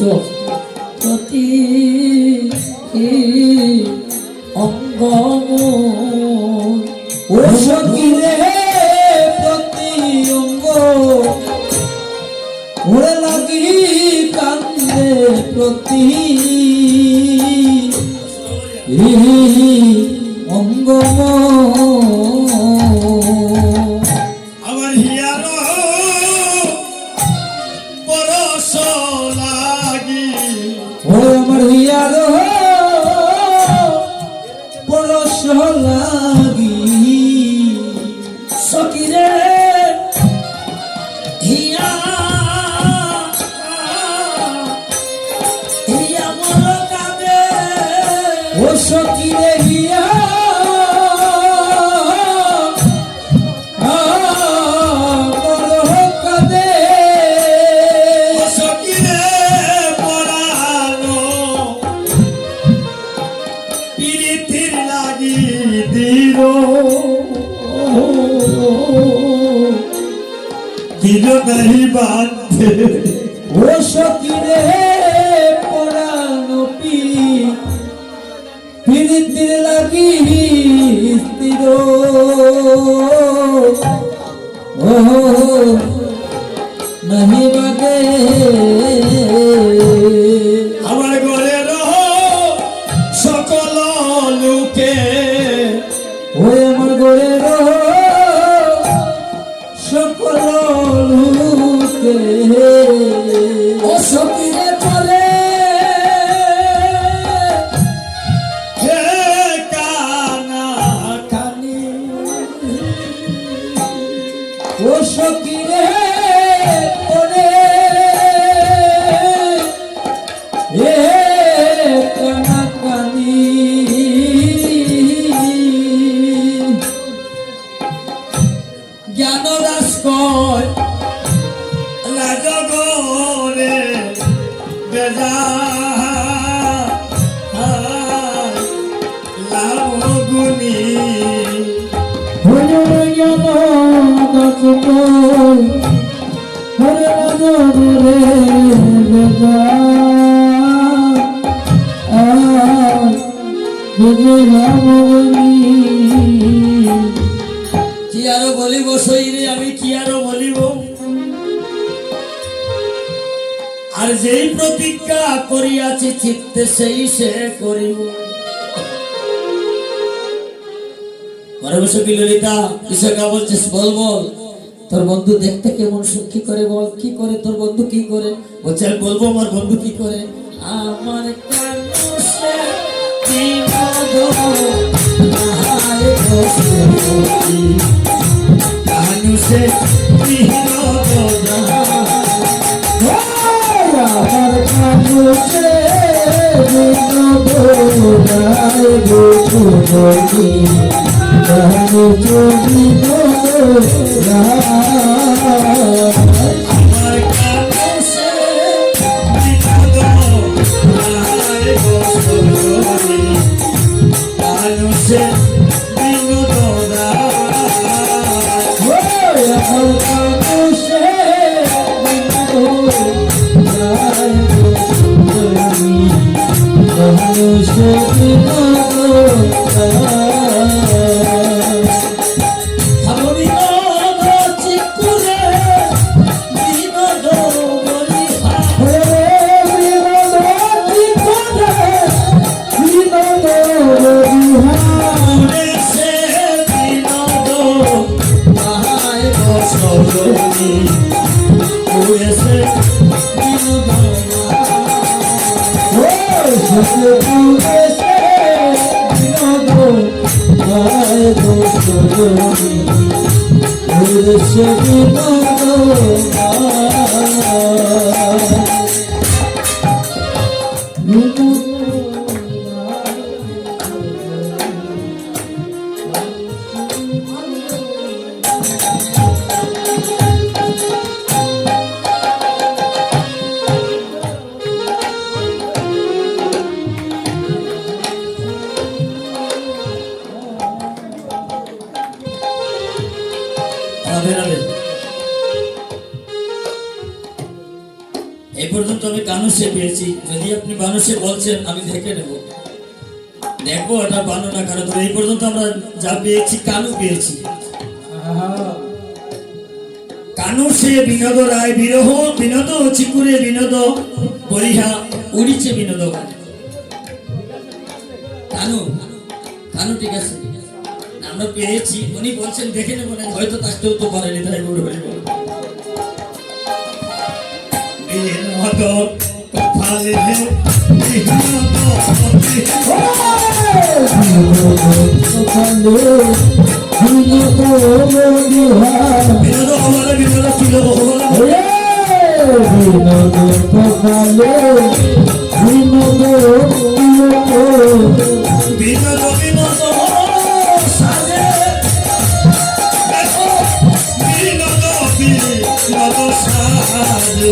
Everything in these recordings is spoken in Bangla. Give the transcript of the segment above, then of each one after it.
প্রতি অঙ্গ ও সকিরে প্রতি অঙ্গ ওরে লাগি কান্দে প্রতি অঙ্গ আমার হিয়ার পরশ লাগি ও আমার হিয়ার পরশ লাগি সকিরে হিয়া হিয়া মর কাঁদে ও সকিরে হিয়া दिल नहीं बांधे ओ सकिरे परानो पीड़ित लगी स्थिरो ओ नहीं बागे हमारे घरे रहो सकल लोके ओ हमारे घरे रहो সকল লোকে ও সকিরে চলে হে কানা কানে ও সকিরে চলে হে কানা কানি জ্ঞান দাস কয় রাজগরে বেজা লাভগুনি হরে জ্ঞান দাস কয় হরে রাজরে বেজা বুঝে রামনি কি আরো বলিব সইরে আমি কি আরো বলিব আর যেই প্রতিজ্ঞা করিয়াছি চিত্তে সেই সে করিব ঘরে বসে কি ললিতা কিসকা বলছিস বল বল তোর বন্ধু দেখতে কেমন কি করে বল কি করে তোর বন্ধু কি করে বলছে আমি বলবো আমার বন্ধু কি করে আমার কানুসে বিনোদ আহারে বসতি মানুষে বিনোদ আমার কানুসে বিনোদ আহারে বসতি কানুসে বিনোদ আমার কানুষে বিনোদ মানুষে বিনোদ কানুসে পেয়েছি। যদি আপনি বানুসে বলছেন আমি দেখে নেব, দেখবো এটা বানু না কারণ এই পর্যন্ত আমরা যা পেয়েছি কানু পেয়েছি। কানুসে বিনোদ রায় বিরহ বিনোদ চিকুরে বিনোদ বরিহা উড়িছে বিনোদ গানে। কানু কানু ঠিক আছে, আমরা পেয়েছি। উনি বলছেন দেখে নেবো না, হয়তো থাকতেও তো পারেনি, তাই বড় হয়ে বল বিনোদ কপালে বিনোদ বিনোদ আমার বিনোদ ছিল বিনোদ বিনোদ সাজে বিনোদ বিনোদ সাজে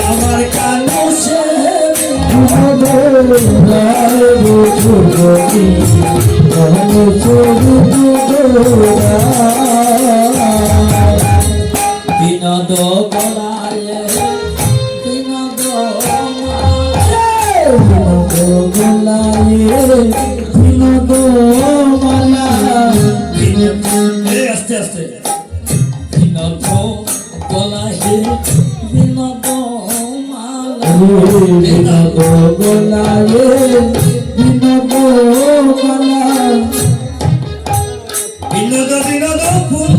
আমার কানুসে বিনোদ বলায় বিনোদ আস্তে আস্তে বিনোদ বলায় বিনোদ মালা বিনোদ বিনোদ ফুল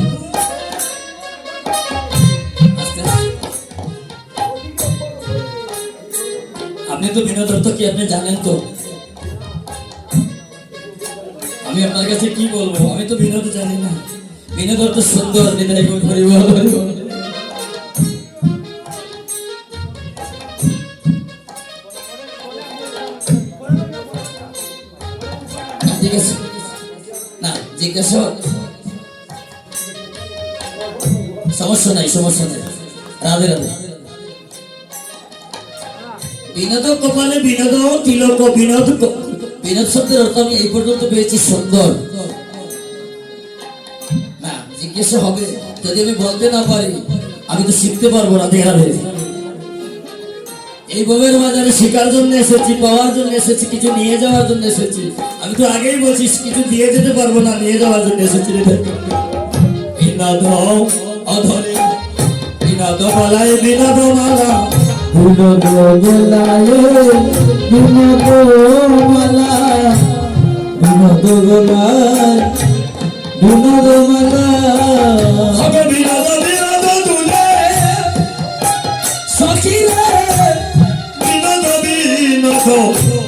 আপনি তো বিনোদ অর্থ কি আপনি জানেন তো? আমি আপনার কাছে কি বলবো, আমি তো বিনোদ জানি না। বিনোদ অর্থ সুন্দর, নিতাই গৌর হরি বল, হরি বল। ঠিক আছে না, জিজ্ঞাসা সমস্যা নাই, সমস্যা নাই। রাধে রাধে। বিনোদ কপালে বিনোদ তিলক বিনোদ বিনোদ শব্দের অর্থ আমি এই পর্যন্ত পেয়েছি সুন্দর। না জিজ্ঞাসা হবে, যদি আমি বলতে না পারি আমি তো শিখতে পারবো না। দেখাবে এই বউয়ের বাজারে শেখার জন্য এসেছি, পাওয়ার জন্য এসেছি, কিছু নিয়ে যাওয়ার জন্য এসেছি। আমি তো আগেই বলছি কিছু দিয়ে যেতে পারবো না, নিয়ে যাওয়ার জন্য এসেছি। বিনোদ অধরে বিনোদ বলায় বিনোদ মালা বিনোদ গোলায় বিনোদ মালা বিনোদ গোলায় বিনোদ মালা হবে বিনোদ বিনোদ দুলে সখিরে বিনোদ বিনোদ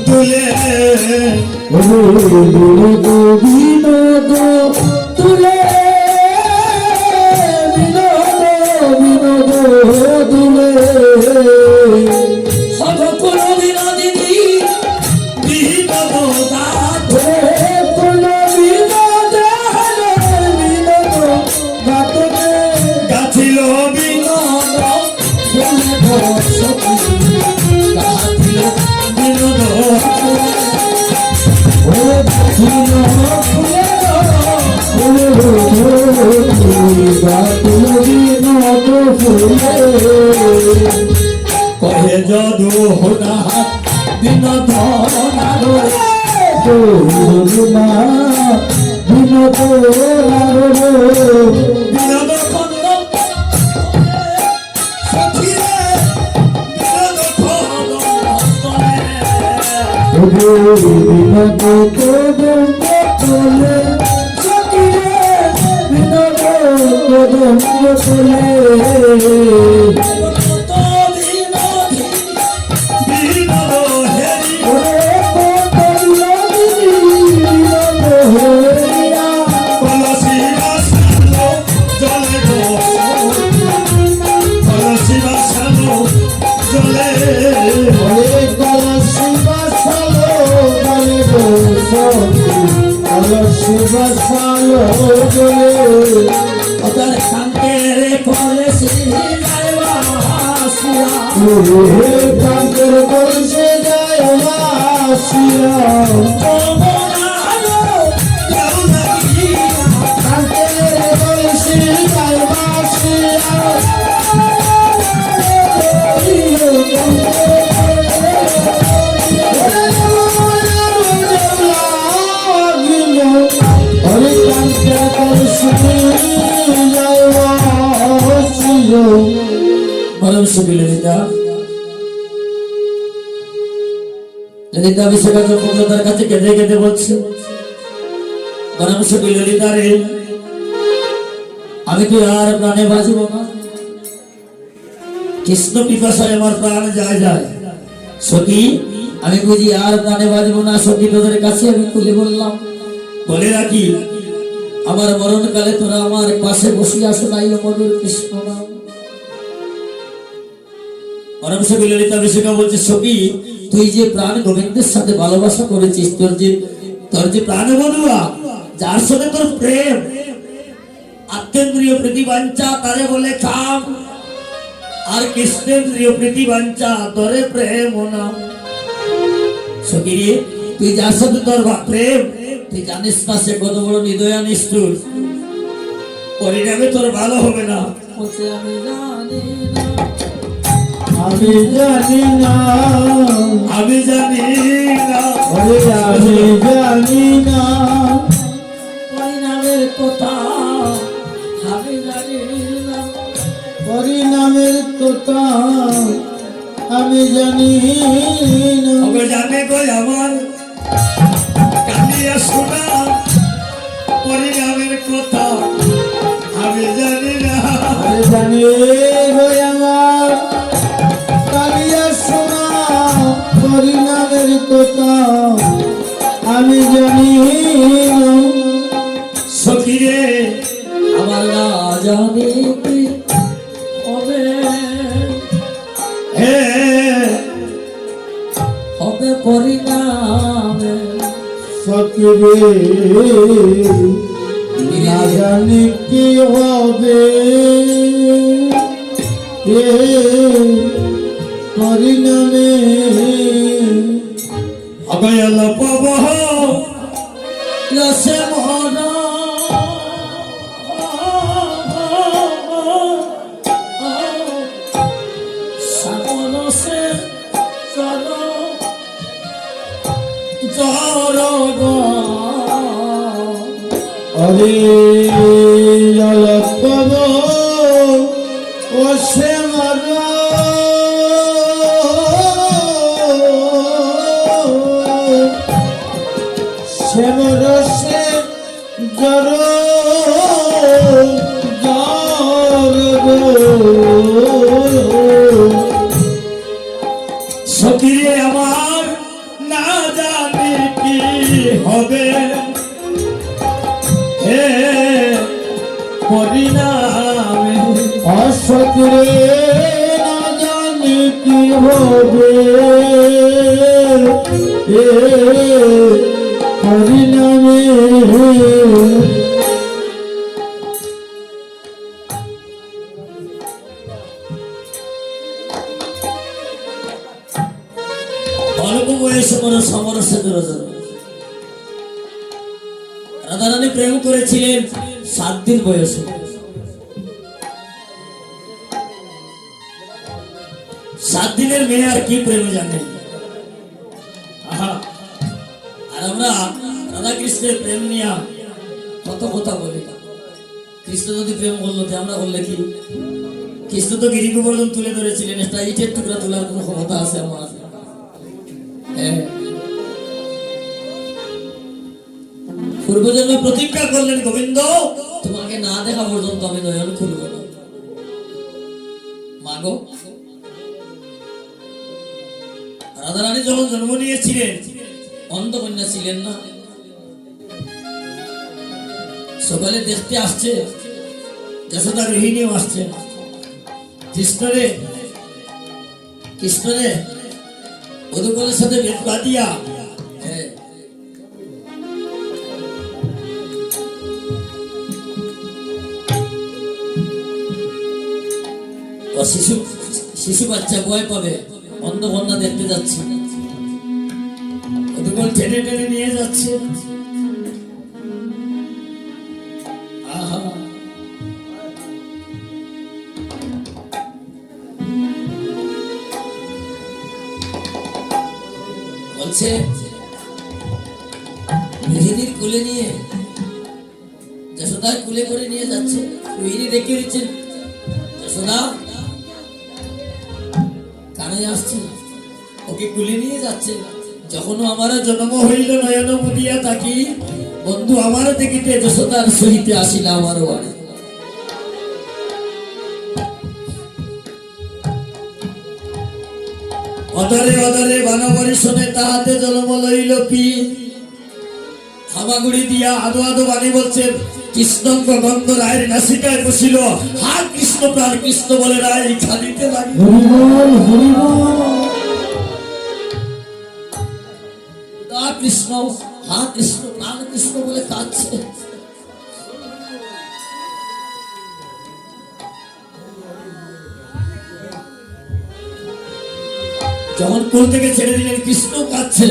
দুলে বিনোদ বিনোদ তুলে বিনোদ বিনোদ তুলে হবে কোনো বিনোদিনী বিনোদ দাত কোনো বিনোদ বিনোদ গাতনে গাছিল বিনোদ বিনোদ সখী গাছিল বিনোদ কহে যদু হোনা বিনোদ বিনোদ বিনোদ খন্ড সখিরে বিনোদ খন্ড বিনোদ কদম্ব তোলে সখী রে বিনোদ কদম্ব তোলে বিনোদ হেরি ওরে কদম্বিনী বিনোদ হরিয়া কলসি বাসালো জলে গো কলসি বাসালো জলে ওরে কলসি বাসালো গলে গো সখী কলসি বাসালো গলে ওদের কান্তের কলসি যাইবা আসিয়া ওরে কান্তের কলসি যাইবা আসিয়া ও মোরালো কেউ লাগিয়া কান্তের কলসি যাইবা আসিয়া ললিতা বিশ্বকাপ পূর্ণতার কাছে কেঁদে কেঁদে বলছে পরামর্শ ললিতা রে আমি কি আর প্রাণে বাঁচব না কৃষ্ণ পিপাসায় আমার প্রাণ যায় যায় সখী আমি বুঝি আর প্রাণে বাঁচব না সখী তোদের কাছে আমি খুলে বললাম বলে রাখি আমার মরণকালে তোরা আমার পাশে বসিয়া শোনাই মধুর কৃষ্ণ নাম পরামর্শ ললিতা বিশ্বকাপ বলছে সখী তুই যে প্রাণ গোবিন্দের সাথে ভালোবাসা করেছিস তোর যে প্রাণ বন্ধুয়া যার সাথে তোর প্রেম আত্মেন্দ্রিয় প্রীতিবাঞ্ছা তারে বলে কাম আর কৃষ্ণেন্দ্রিয় প্রীতিবাঞ্ছা তোরে প্রেম নাম সখী রে তুই যার সাথে তোর প্রেম তুই জানিস না সে কত বড় হৃদয়া নিষ্ঠুর পরিণামে তোর ভালো হবে না আমি জানি না আমি জানি না আমি জানি না পরিণামের কথা আমি জানি না পরিণামের কথা আমি জানি না তবে জানে কই আমার কান্দিয়া শোনা পরিণামের কথা আমি জানি না আমি জানি গো আমার কালিয়া শোনা পরিণামের কথা আমি জানি না সখী রে আমার না জানি কি হবে হে হবে পরিণামে সকিরে না জানি কি হবে এ পরিণামে অবয়ল পাব রসে মরা সাগরসে চলো জরগ অরে জলপব ওসে মরা শ্যামরসে জর সখী রে আমার না জানি কি হবে হে পরিণামে অসতরে না জানি কি হবে এ পরিণামে অল্প বয়সে কোনো সমরসে দরজা রাধারানী প্রেম করেছিলেন 7 দিন বয়সে 7 দিনের মেয়ে আর কি প্রেম জানে আহা আর আমরা রাধা কৃষ্ণের প্রেম নিয়ে কত কথা বলি কৃষ্ণ যদি প্রেম করলো তো আমরা বললে কি কৃষ্ণ তো গিরি গোবর্ধন তুলে ধরেছিলেন একটা ইটের টুকরা তোলার কোনো ক্ষমতা আছে আমার হ্যাঁ পূর্বজন্মে প্রতিজ্ঞা করলেন, গোবিন্দ তোমাকে না দেখা পর্যন্ত আমি নয়ন খুলব না। মাগো, রাধারানী যখন জন্ম নিয়েছিলেন অন্ধ কন্যা ছিলেন না। সকালে দেখতে আসছে, যশোদা রোহিণীও আসছে। কৃষ্ণরে অধুকলের সাথে বেদ বাঁধিয়া শিশু বাচ্চা ভয় পাবে, অন্ধ কন্যা দেখতে যাচ্ছে, অধুকল টেনে টেনে নিয়ে যাচ্ছে। আহা, বলছে রোহিণীর কোলে নিয়ে, যশোদার কোলে করে নিয়ে যাচ্ছে। রোহিণী দেখে দিচ্ছেন, যশোদা কানে আসছে, ওকে কোলে নিয়ে যাচ্ছে। যখন আমার জন্ম হইল নয়ন মুদিয়া থাকি, বন্ধু আমার দেখিতে যশোদার সহিতে আসিল আমার বাড়ি। অদরে অদরে বানবরী শোনে তাহাতে জন্ম লইল পি। হামাগুড়ি দিয়া আদো আদো বাণী বলছেন, কৃষ্ণঙ্গ গন্ধ রায়ের নাসিকায় বসিল। হা কৃষ্ণ প্রাণ কৃষ্ণ বলে রায় খালিতে লাগিল। কৃষ্ণ, হা কৃষ্ণ প্রাণ কৃষ্ণ বলে কাঁদছে। যখন কোল থেকে ছেড়ে দিলেন, কৃষ্ণ কাঁদছে,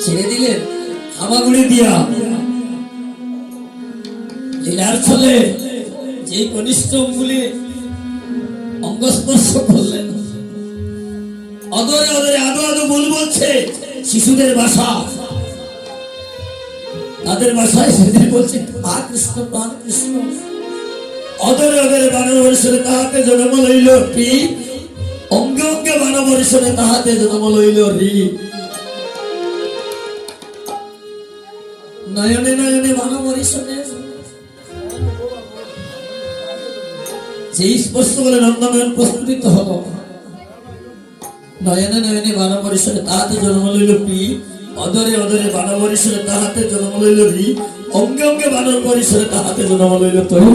ছেড়ে দিলেন হামাগুড়ি দিয়া। লীলার ছলে যে কনিষ্ঠ অঙ্গুলি অঙ্গস্পর্শ করলেন, অদরে অদরে আদো আদো বল বলছে। শিশুদের ভাষা, তাদের ভাষায় সেদিন বলছে আ কৃষ্ণ প্রাণ কৃষ্ণ। অদরে অদরে বানবরিশনে তাহাতে জন্ম লইল পি। অঙ্গে অঙ্গে বানবরিশনে তাহাতে জন্ম লইল রি। নয়নে নয়নে বানবরিশনে যেই স্পষ্ট বলে নন্দনয়ন প্রস্ফুটিত হল। নয়নে নয়নে বানবরিশনে তাহাতে জন্ম লইল পি। অদরে অদরে বানবরিশনে তাহাতে জন্ম লইল রি। অঙ্গে অঙ্গে বানবরিশনে তাহাতে জন্ম লইল তরি।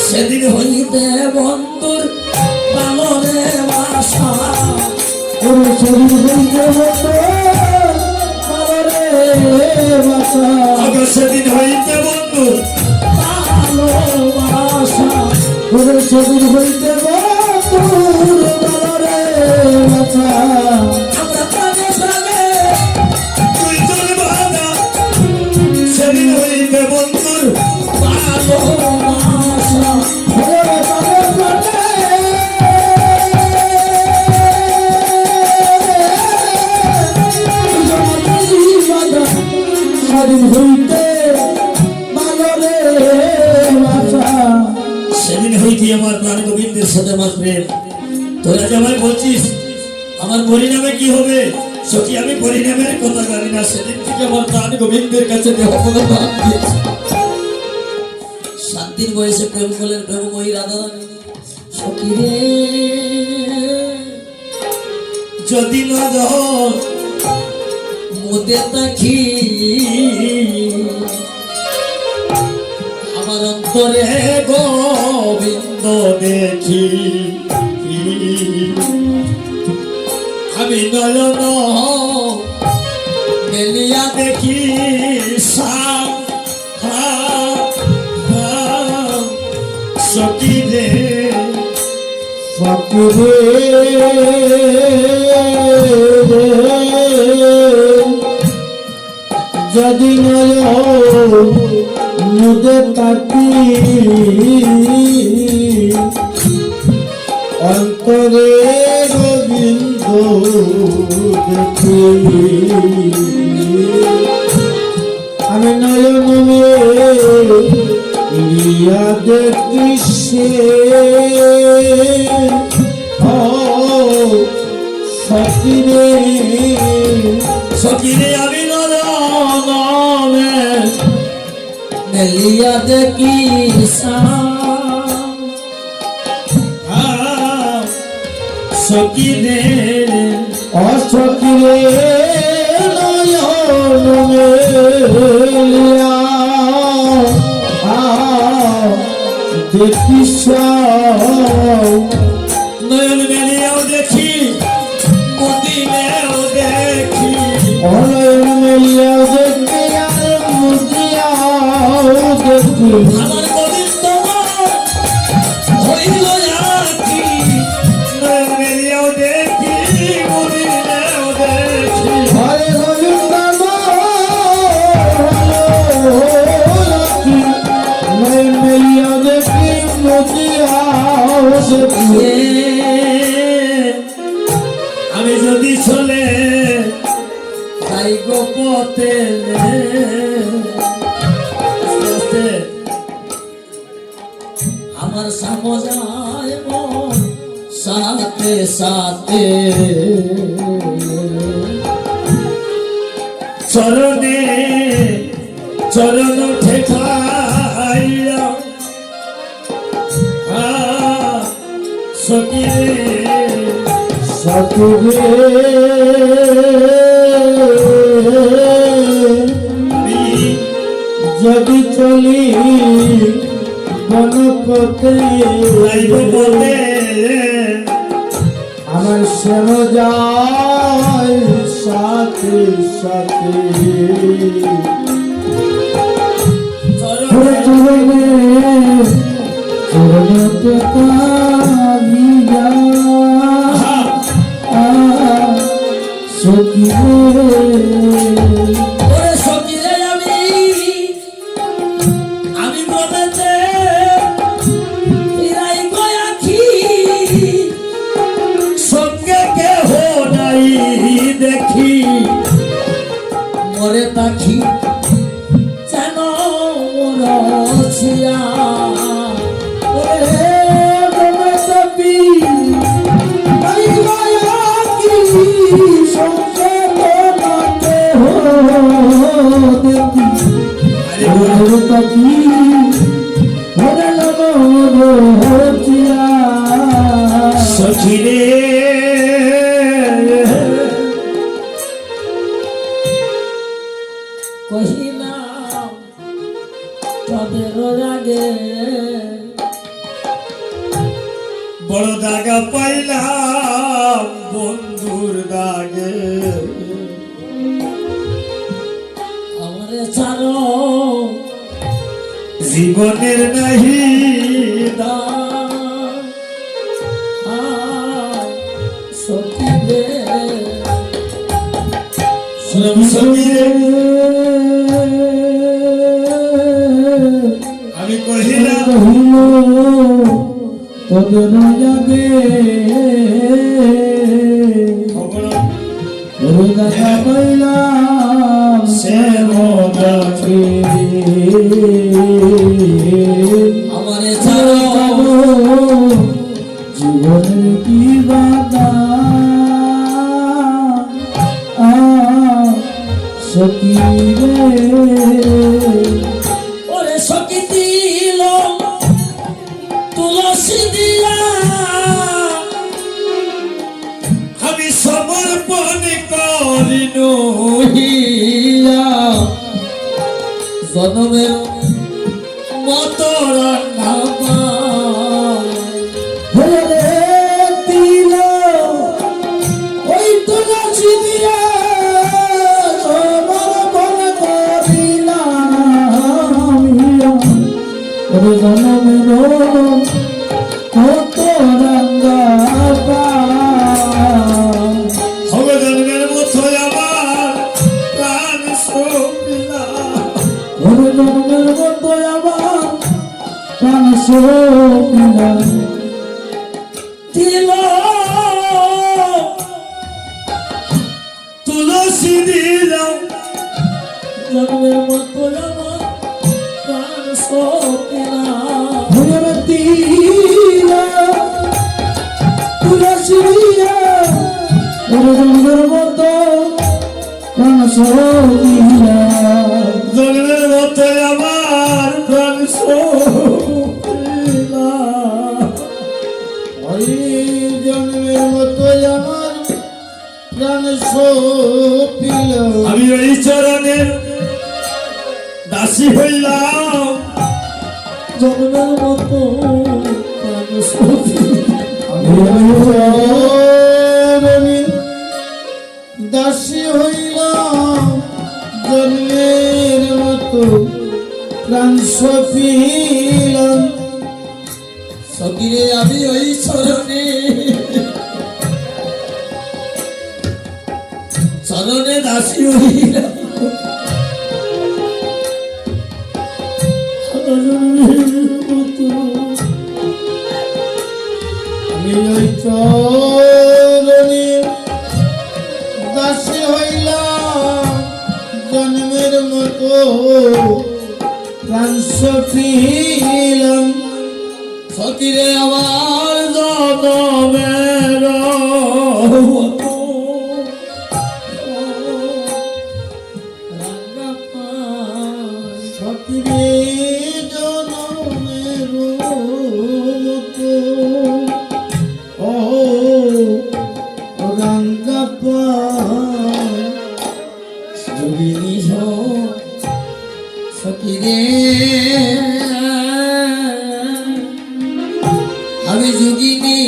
সেদিন হইতে বন্ধুর পালনে বাসা। সেদিন হইতে বন্ধুর ভালোবাসা। সেদিন হইতে বন্ধুর ভালোবাসা। আমরা প্রাণে প্রাণে দুইজন বাধা। সেদিন হইতে বন্ধুর ভালোবাসা। সেদিন হইতে আমার প্রাণ গোবিন্দের সাথে আমার প্রেম। তোরা যে আমায় বলছিস আমার পরিণামে কি হবে, সখী আমি পরিণামের কথা জানি না। সেদিন থেকে আমার প্রাণ গোবিন্দের কাছে দেহ দান দিয়েছে। 7 দিন বয়সে প্রেম করলেন প্রেমময়ী রাধারানী। সখী রে যদি নজর মোদে তাকি, আমার অন্তরে গোবিন্দ দেখি। আমি নয়ন মেলিয়া দেখি সখী রে। যদি মুদে তাকি, অন্তরে গোবিন্দ দেখি। আমি নয়ন মেলিয়া দেখি সখী রে। সখী রে আমি নয়ন মেলিয়া দেখি সকিরে অসকিরে নয়ন মেলিয়া দেখিস নয়ন মেলিয়াও দেখি মুদিনেও দেখি নয়ন মেলিয়া দেখি আর মুদিয়াও দেখি আমার গোবিন্দ হইল আকি নয়ন মেলিয়াও দেখি মুদিনেও দেখি হরে গোবিন্দ নয়ন মেলিয়া দেখি মুদিয়াও দেখি আমি যদি চলে তাই গোপতে আমার সামজায় মন সাথে সাথে চরণে চরণ ঠেকাইয়া সকিরে সকিরে যদি চলি বনপথে বলে আমার শ্যাম যায় সাথে সাথে চরণে চরণতে কালিয়া সকিরে ওরে সকিরে আমি বলেতে ফিরাই গয়াখি সঙ্গে কেহ নাই দেখি মরে তাকি যেন রছিয়া ওরে তুমি সবি আমি গয়া কি সঙ্গে তোমাকে হো দেখি ওরে তাকি ওরে লগো হচিয়া সখিরে কহিলাম তাদের আগে বড় দাগা পাইলাম বন্ধুর দাগে আমারে ছাড়ো জীবনের নাহি সখিরে সখিরে আমি কহিলাম তোদের যাবে খবর দেখা পাইলাম সে মোদাকে আমারে ছাড়ো জীবনের কি বাধা সকিরে ওরে সখী দিল তুলসী দিয়া আমি সমর্পণ করিনু হিয়া জনমের মতো রান্না হরে দিল ওই তুলসী দিয়া সমর্পণ করিলাম ওরে জনমের কত রঙ্গা হবে জন্মের মতো আমার প্রাণ সপিলা ওরে জনমের মতো আমার প্রাণ সপিলা দিল তুলসী দিলাম জন্মের মতো আমার প্রাণ সপিলা হরে দিল তুলসী দিয়া ওরে জনমের মতো প্রাণ সপিলা জন্মের মতো আমার প্রাণ সখিলা। ওই জন্মের মতো আমার প্রাণ সপিল। আমি ওই চরণের দাসী হইলাম, জন্মের মতো প্রাণ সখিলা। আমি চরণের দাসী হইলাম, জন্মের মতো প্রাণ সপিলাম। সখিরে আমি ওই চরণে চরণে দাসী হইলাম, আমি ওই চরণে দাসী হইলাম, জন্মের মতো প্রাণ সপিলাম। সখিরে আমার জনমের সখিরে জনমের মতো ও রাঙ্গা পায়। যোগিনী সখিরে আমি যোগিনী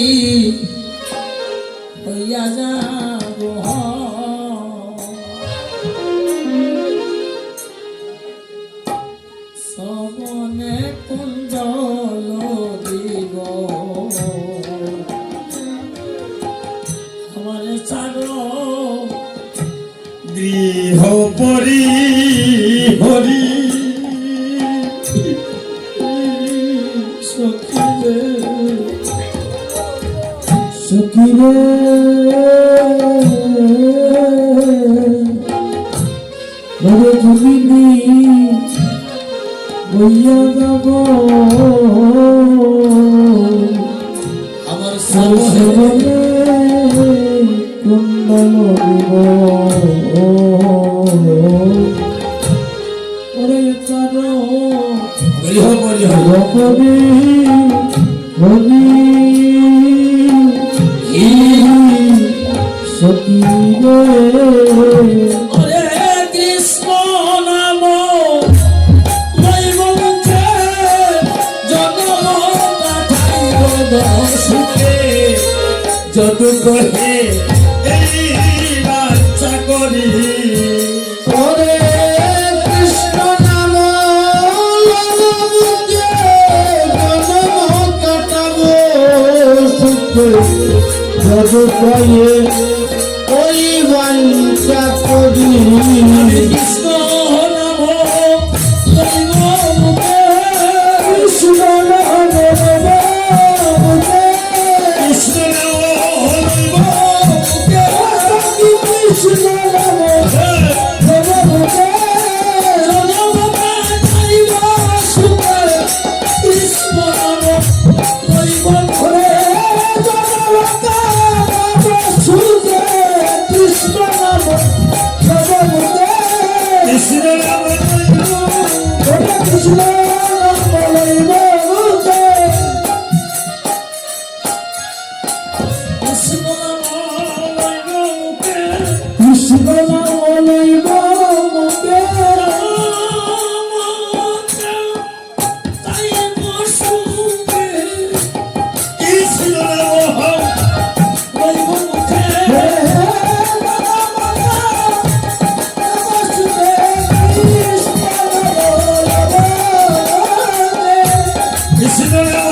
হইয়া যাব, সবনে কুঞ্জল দিব আমার চারো গৃহ পরি হরি সখিরে সখিরে বড় জমিনি বইয়া যাব, আমার সবনে কুণ্ডল দিব। ওরে কারো গৃহ পরি হরি হরি হরি সখিরে ওরে কৃষ্ণ নাম লইব মুখে, জন্ম কাটাইব দশে, যত কহে এই বাচ্চা করি। ওরে কৃষ্ণ নাম লইব জন্ম কাটাবো সুখে, যত কয়ে ওই বাঞ্ছা করি। কৃষ্ণ নাম লইব মুখে, কৃষ্ণ নাম লইব মুখে, কৃষ্ণ নাম হরিব মুখে কৃষ্ণ নাম লইব মুখে, জন্ম কাটাইব সুখে, কৃষ্ণ নাম লইব মুখে, জন্ম কাটাবো সুখে, কৃষ্ণ নাম লইব মুখে। কৃষ্ণ নাম হরিব কৃষ্ণ নাম লইব মুখে, কৃষ্ণ নাম লইব মুখে, কৃষ্ণ নাম লইব মুখে। তাইব সুখে, কৃষ্ণ নাম লইব মুখে, কৃষ্ণ নাম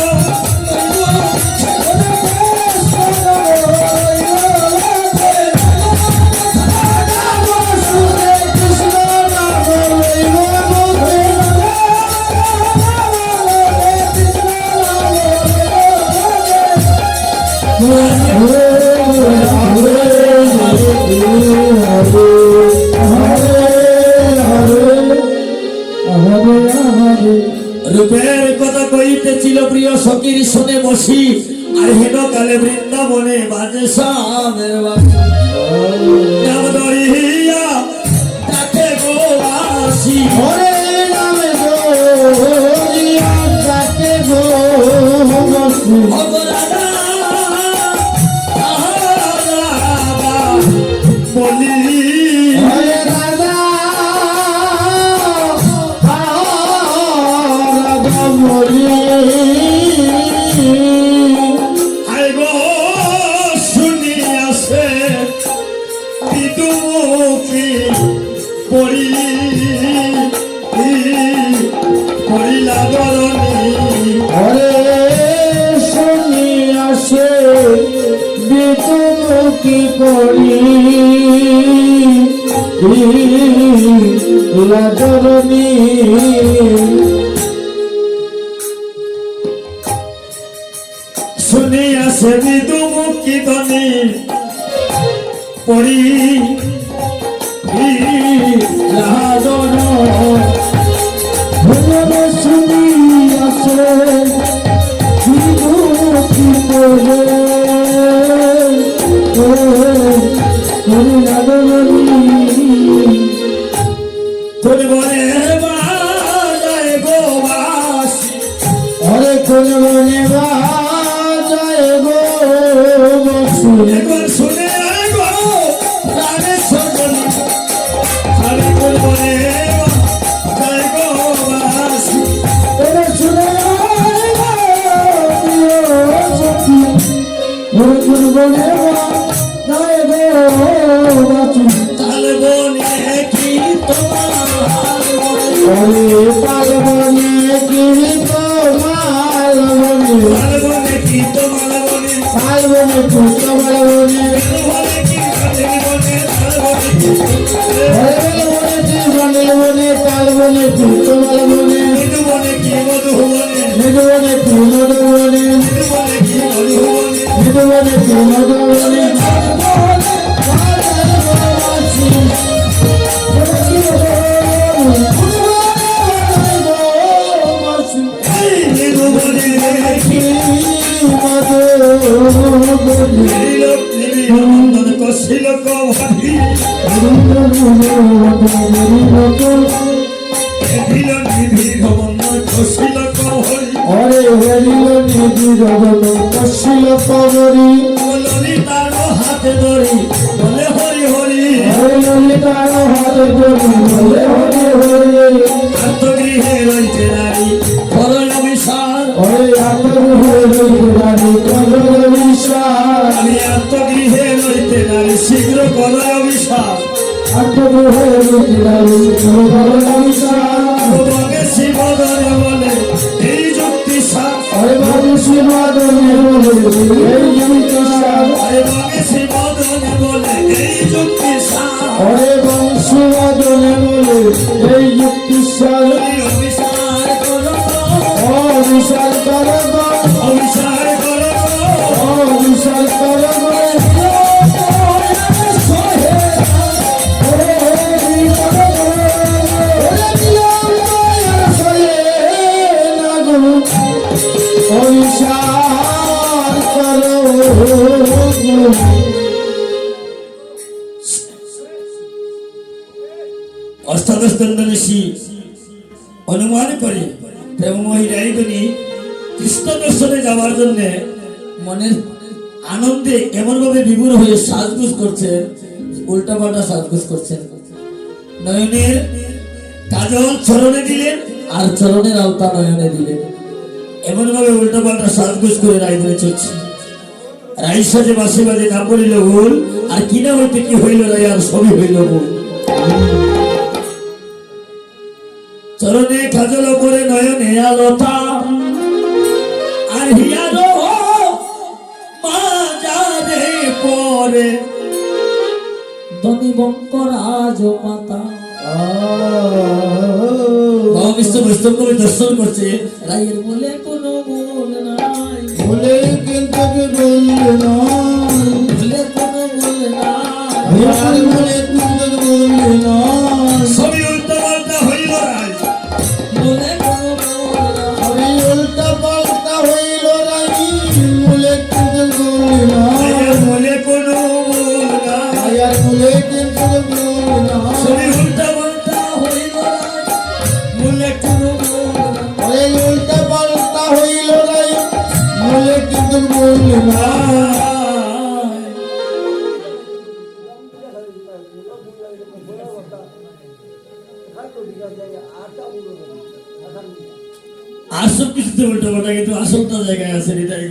রূপের কথা কইতেছিল প্রিয় সখীর শুনে বসি, আর হেন কালে বৃন্দাবনে বাজে সামের বাঁশি। নাম ধরিয়া ডাকে গো বাঁশি। হরে রাধা বলি হরে রাধা রাধা বলি আইব শুনিয়াছে বিদুমুখী পড়ি পড়িলা বরণী হরে শুনি আসে বিতুমুখী করি লাজরণী শুনিয়াছে বিদুমুখী ধ্বনি পড়ি লাজর ভুবনে শুনি আসে বিতুমুখী করে লাজরণী তোর বনে বাজায় গো বাঁশি হরে কোন বনে বাজায় গো বাঁশি একবার শুনে আয় গো প্রাণের সজনী আমি তোর বনে বাজায় গো বাঁশি ওরে শুনে আয় গো প্রিয় সখী হরে কোন বনে বাজায় গো বাঁশি তাল বনে কি তোমার হরে পার্বণে কি তোমার বনে তাল বনে কি তোমার বনে পার্বণে কি তোমার বনে বনে কি কাদের বনে তাল বনে কি হরে বনে কি বনে বনে পার্বণে কি তোমার বনে মধু বনে কি মধু বনে নিধবনে কি মধুবনে মধু বনে কি মধু বনে নিধবনে কি মধুবনে এই মধু বনে কি নীল নীল নন্দন কশিল কভাবি নীল নিবিড় নন্দন কশিল কভাবি অরে হরিল নিধি রবন কশিল কবরী ললিতার হাতে ধরি বলে হরি হরি হরে ললিতার হাতে ধরি বলে হরে হরে আত্মগৃহে রইতে নারী করল বিশাল হরে আত্মগৃহে রানী কবর বিশাল আমি আত্মগৃহে রইতে নারী শীঘ্র করল বিশাল আত্মগৃহে রানী কবর বিশাল তোমাকে শিবদরে বলে এই যুক্তি সার হরে বাবু শিবাদনে বলে এই বিশাল তোমাকে শিবদরে বলে এই যুক্তি সার হরে বংশীবাদনে বলে এই যুক্তিশাল অভিসার করো অবিশাল করব অভিসার করো অবিশাল করব অবিশাল করব অষ্টাদশ দণ্ড ঋষি অনুমান করে প্রেমময়ী রাইদনী কৃষ্ণ দর্শনে যাওয়ার জন্য মনের আনন্দে এমন ভাবে বিভোর হয়ে সাজগুজ করছেন, উল্টা পাল্টা সাজগুজ করছেন, নয়নের কাজল চরণে দিলেন আর চরণের আলতা নয়নে দিলেন। এমন ভাবে উল্টা পাল্টা সাজগুজ করে রাইদনে চলছে। রাই সাজে বাসে বাজে না পড়িল ভুল, আর কিনা হইতে কি হইল রাই আর সবই হইল ভুল। চরণে কাজল করে নয়নে আলতা আর হিয়ারো মাজারে পরে ধনী বঙ্করাজ মাতা বাবা বিষ্ণু বৈষ্ণব কবি দর্শন করছে। রায়ের বলে কোনো মূল নাই, বলে কিন্তু বলল না বলে কোনো মূল নাই, আর বলে কিন্তু বলল না সবই উল্টা পাল্টা হইল রাই। বলে কোনো মূল নাই, আমি উল্টা পাল্টা হইল রানী বলে কিন্তু বলল না রায়ের বলে কোনো মূল নাই। আর বলে কিন্তু বলল না সবই উল্টা পাল্টা হইল রাই। বলে কোনো মূল নাই। ওই উল্টা পাল্টা হইল রানী বলে না আর সব কিছুতে উল্টো পাল্টা, কিন্তু আসলটা জায়গায় আছে, এটাই